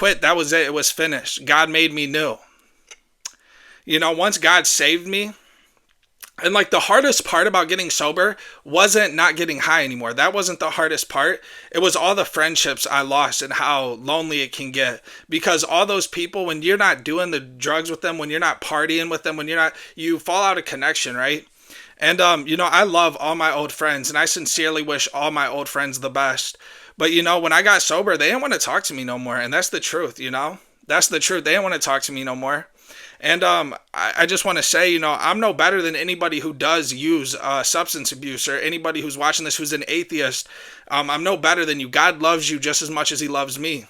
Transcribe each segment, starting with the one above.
quit, that was it. It was finished. God made me new. Once God saved me, and like the hardest part about getting sober wasn't not getting high anymore. That wasn't the hardest part. It was all the friendships I lost and how lonely it can get. Because all those people, when you're not doing the drugs with them, when you're not partying with them, you fall out of connection, right? And, I love all my old friends, and I sincerely wish all my old friends the best. But, when I got sober, they didn't want to talk to me no more. And that's the truth, That's the truth. They didn't want to talk to me no more. And I just want to say, I'm no better than anybody who does use substance abuse, or anybody who's watching this who's an atheist. I'm no better than you. God loves you just as much as he loves me.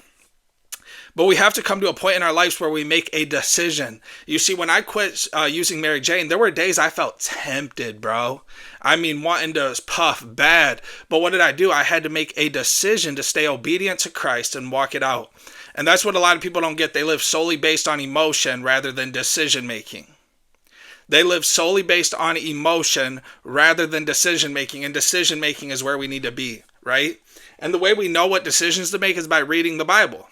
But we have to come to a point in our lives where we make a decision. You see, when I quit using Mary Jane, there were days I felt tempted, bro. I mean, wanting to puff bad. But what did I do? I had to make a decision to stay obedient to Christ and walk it out. And that's what a lot of people don't get. They live solely based on emotion rather than decision making. They live solely based on emotion rather than decision making. And decision making is where we need to be, right? And the way we know what decisions to make is by reading the Bible.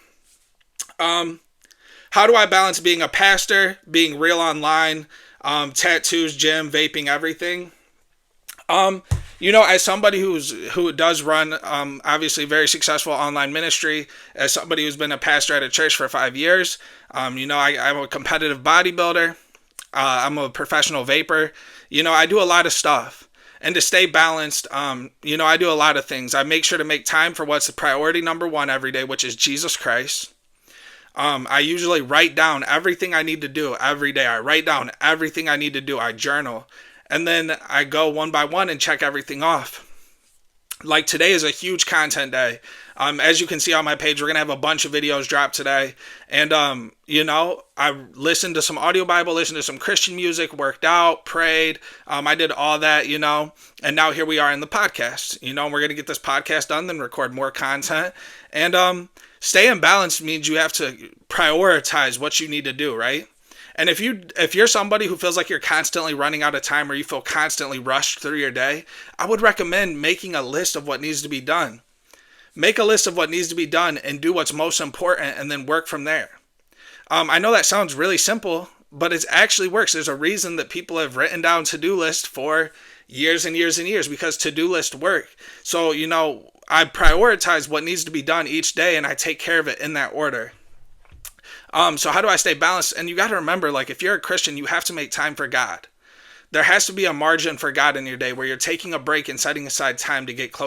How do I balance being a pastor, being real online, tattoos, gym, vaping, everything? As somebody who does run, obviously very successful online ministry, as somebody who's been a pastor at a church for 5 years, I'm a competitive bodybuilder. I'm a professional vapor. I do a lot of stuff. And to stay balanced, I do a lot of things. I make sure to make time for what's the priority number one every day, which is Jesus Christ. I usually write down everything I need to do every day. I write down everything I need to do. I journal. And then I go one by one and check everything off. Like today is a huge content day. As you can see on my page, we're going to have a bunch of videos drop today. And, I listened to some audio Bible, listened to some Christian music, worked out, prayed. I did all that, and now here we are in the podcast. We're going to get this podcast done, then record more content. And staying balanced means you have to prioritize what you need to do, right? And if you're somebody who feels like you're constantly running out of time, or you feel constantly rushed through your day, I would recommend making a list of what needs to be done. Make a list of what needs to be done and do what's most important, and then work from there. I know that sounds really simple, but it actually works. There's a reason that people have written down to-do lists for years and years and years, because to-do lists work. So, I prioritize what needs to be done each day, and I take care of it in that order. So how do I stay balanced? And you got to remember, if you're a Christian, you have to make time for God. There has to be a margin for God in your day where you're taking a break and setting aside time to get close